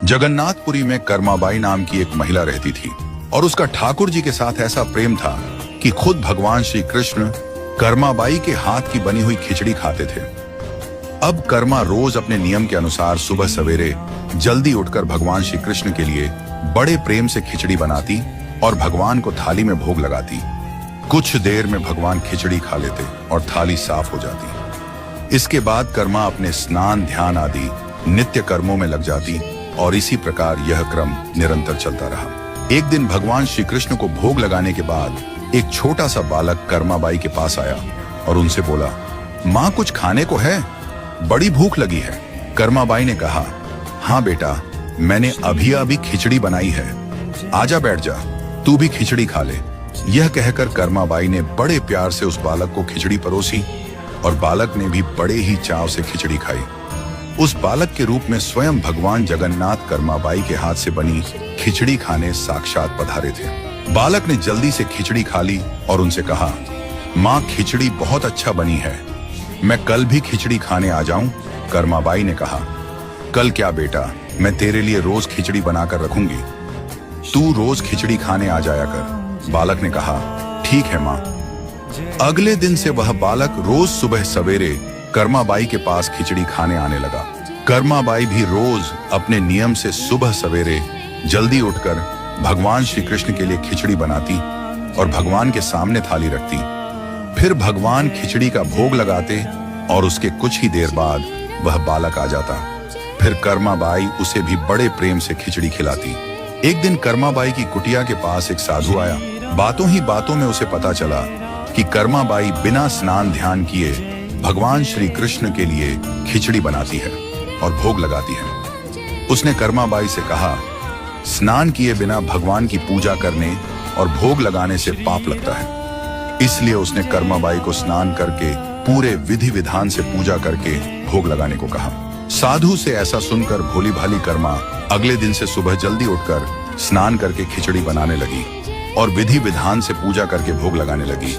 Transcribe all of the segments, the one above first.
जगन्नाथपुरी में कर्माबाई नाम की एक महिला रहती थी और उसका ठाकुर जी के साथ ऐसा प्रेम था कि खुद भगवान श्री कृष्ण कर्माबाई के हाथ की बनी हुई खिचड़ी खाते थे। अब कर्मा रोज अपने नियम के अनुसार सुबह सवेरे जल्दी उठकर भगवान श्री कृष्ण के लिए बड़े प्रेम से खिचड़ी बनाती और भगवान को थाली में भोग लगाती। कुछ देर में भगवान खिचड़ी खा लेते और थाली साफ हो जाती। इसके बाद कर्मा अपने स्नान ध्यान आदि नित्य कर्मों में लग जाती और इसी प्रकार यह क्रम निरंतर चलता रहा। एक दिन भगवान श्री कृष्ण को भोग लगाने के बाद एक छोटा सा बालक कर्माबाई के पास आया और उनसे बोला, माँ कुछ खाने को है, बड़ी भूख लगी है। कर्माबाई ने कहा, हाँ बेटा, मैंने अभी अभी खिचड़ी बनाई है, आजा बैठ जा, तू भी खिचड़ी खा ले। यह कहकर कर्माबाई ने बड़े प्यार से उस बालक को खिचड़ी परोसी और बालक ने भी बड़े ही चाव से खिचड़ी खाई। उस बालक के रूप में स्वयं भगवान जगन्नाथ कर्माबाई के हाथ से बनी खिचड़ी खाने साक्षात पधारे थे। बालक ने जल्दी से खिचड़ी खा ली और उनसे कहा, माँ खिचड़ी बहुत अच्छा बनी है, मैं कल भी खिचड़ी खाने आ जाऊं? कर्माबाई ने कहा, कल क्या बेटा, मैं तेरे लिए रोज खिचड़ी बनाकर रखूंगी, तू रोज खिचड़ी खाने आ जाया कर। बालक ने कहा, ठीक है माँ। अगले दिन से वह बालक रोज सुबह सवेरे कर्माबाई के पास खिचड़ी खाने आने लगा। कर्माबाई भी रोज अपने नियम से सुबह सवेरे जल्दी उठकर भगवान श्री कृष्ण के लिए खिचड़ी बनाती और भगवान के सामने थाली रखती। फिर भगवान खिचड़ी का भोग लगाते और उसके कुछ ही देर बाद वह बालक आ जाता। फिर कर्माबाई उसे भी बड़े प्रेम से खिचड़ी खिलाती। एक दिन कर्माबाई की कुटिया के पास एक साधु आया। बातों ही बातों में उसे पता चला कि कर्माबाई बिना स्नान ध्यान किए भगवान श्री कृष्ण के लिए खिचड़ी बनाती है और भोग लगाती है। उसने कर्माबाई से कहा, स्नान किए बिना भगवान की पूजा करने और भोग लगाने से पाप लगता है। इसलिए उसने कर्माबाई को स्नान करके पूरे विधि विधान से पूजा करके भोग लगाने को कहा। साधु से ऐसा सुनकर भोली भाली कर्मा अगले दिन से सुबह जल्दी उठकर स्नान करके खिचड़ी बनाने लगी और विधि विधान से पूजा करके भोग लगाने लगी।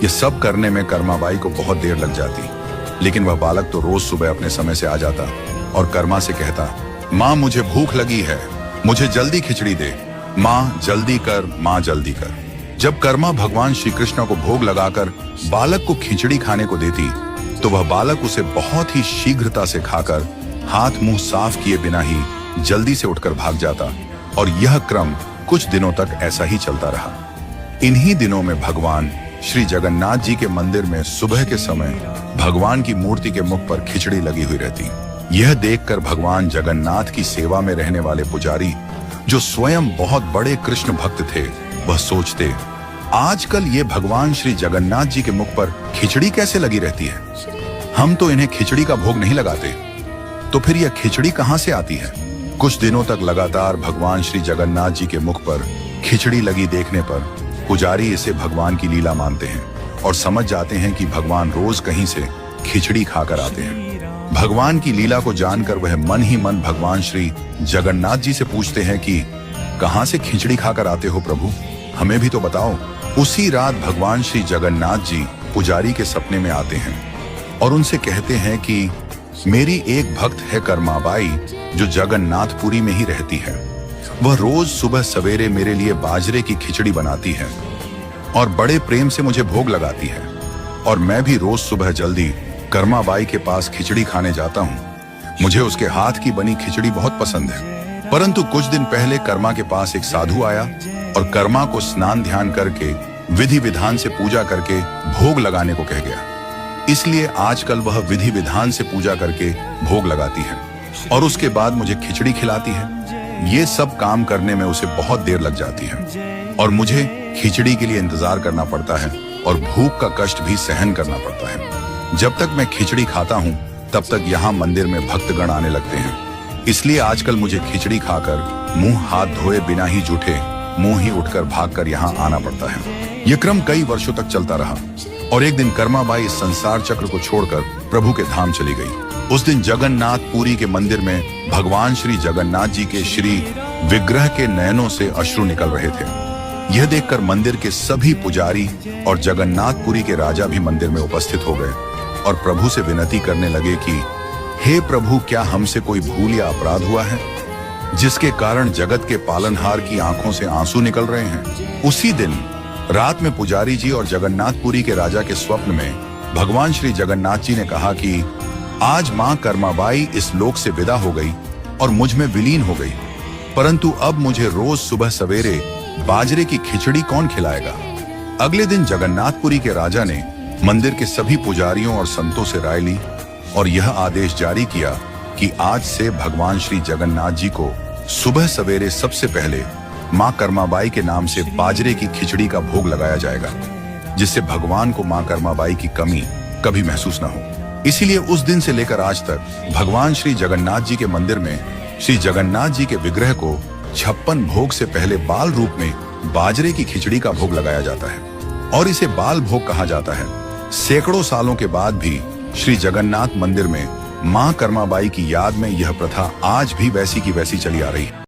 ये सब करने में कर्माबाई को बहुत देर लग जाती, लेकिन वह बालक तो रोज सुबह अपने समय से आ जाता और कर्मा से कहता, माँ मुझे भूख लगी है, मुझे जल्दी खिचड़ी दे, माँ जल्दी कर, माँ जल्दी कर। जब कर्मा भगवान श्री कृष्ण को भोग लगाकर बालक को खिचड़ी खाने को देती तो वह बालक उसे बहुत ही शीघ्रता से खाकर हाथ मुंह साफ किए बिना ही जल्दी से उठकर भाग जाता और यह क्रम कुछ दिनों तक ऐसा ही चलता रहा। इन्हीं दिनों में भगवान श्री जगन्नाथ जी के मंदिर में सुबह के समय भगवान की मूर्ति के मुख पर खिचड़ी लगी हुई रहती। यह देखकर भगवान जगन्नाथ की सेवा में रहने वाले पुजारी, जो स्वयं बहुत बड़े कृष्ण भक्त थे, वह सोचते, आजकल ये भगवान श्री जगन्नाथ जी के मुख पर खिचड़ी कैसे लगी रहती है? हम तो इन्हें खिचड़ी का भोग नहीं लगाते, तो फिर यह खिचड़ी कहां से आती है? कुछ दिनों तक लगातार भगवान श्री जगन्नाथ जी के मुख पर खिचड़ी लगी देखने पर पुजारी इसे भगवान की लीला मानते हैं और समझ जाते हैं कि भगवान रोज कहीं से खिचड़ी खाकर आते हैं। भगवान की लीला को जानकर वह मन ही मन भगवान श्री जगन्नाथ जी से पूछते हैं कि कहां से खिचड़ी खाकर आते हो प्रभु, हमें भी तो बताओ। उसी रात भगवान श्री जगन्नाथ जी पुजारी के सपने में आते हैं और उनसे कहते हैं कि मेरी एक भक्त है कर्माबाई, जो जगन्नाथपुरी में ही रहती है। वह रोज सुबह सवेरे मेरे लिए बाजरे की खिचड़ी बनाती है और बड़े प्रेम से मुझे भोग लगाती है और मैं भी रोज सुबह जल्दी कर्माबाई के पास खिचड़ी खाने जाता हूँ। मुझे उसके हाथ की बनी खिचड़ी बहुत पसंद है। परंतु कुछ दिन पहले कर्मा के पास एक साधु आया और कर्मा को स्नान ध्यान करके विधि विधान से पूजा करके भोग लगाने को कह गया। इसलिए आजकल वह विधि विधान से पूजा करके भोग लगाती है और उसके बाद मुझे खिचड़ी खिलाती है। ये सब काम करने में उसे बहुत देर लग जाती है और मुझे खिचड़ी के लिए इंतजार करना पड़ता है और भूख का कष्ट भी सहन करना पड़ता है। जब तक मैं खिचड़ी खाता हूँ तब तक यहाँ मंदिर में भक्तगण आने लगते हैं। इसलिए आजकल मुझे खिचड़ी खाकर मुंह हाथ धोए बिना ही जूठे मुंह ही उठकर भागकर यहाँ आना पड़ता है। ये क्रम कई वर्षों तक चलता रहा और एक दिन कर्माबाई इस संसार चक्र को छोड़कर प्रभु के धाम चली गई। उस दिन जगन्नाथपुरी के मंदिर में भगवान श्री जगन्नाथ जी के श्री विग्रह के नयनों से अश्रु निकल रहे थे। यह देखकर मंदिर के सभी पुजारी और जगन्नाथपुरी के राजा भी मंदिर में उपस्थित हो गए और प्रभु से विनती करने लगे कि हे प्रभु, क्या हमसे कोई भूल या अपराध हुआ है? जिसके कारण जगत के पालनहार की आंखों से आंसू निकल रहे हैं। उसी दिन रात में पुजारी जी और जगन्नाथपुरी के राजा के स्वप्न में भगवान श्री जगन्नाथ जी ने कहा कि आज मां कर्माबाई इस लोक से विदा हो गई और मुझ में विलीन हो गई, परंतु अब मुझे रोज सुबह सवेरे बाजरे की खिचड़ी कौन खिलाएगा। अगले दिन जगन्नाथपुरी के राजा ने मंदिर के सभी पुजारियों और संतों से राय ली और यह आदेश जारी किया कि आज से भगवान श्री जगन्नाथ जी को सुबह सवेरे सबसे पहले मां कर्माबाई के नाम से बाजरे की खिचड़ी का भोग लगाया जाएगा, जिससे भगवान को मां कर्माबाई की कमी कभी महसूस न हो। इसीलिए उस दिन से लेकर आज तक भगवान श्री जगन्नाथ जी के मंदिर में श्री जगन्नाथ जी के विग्रह को 56 भोग से पहले बाल रूप में बाजरे की खिचड़ी का भोग लगाया जाता है और इसे बाल भोग कहा जाता है। सैकड़ों सालों के बाद भी श्री जगन्नाथ मंदिर में मां कर्माबाई की याद में यह प्रथा आज भी वैसी की वैसी चली आ रही है।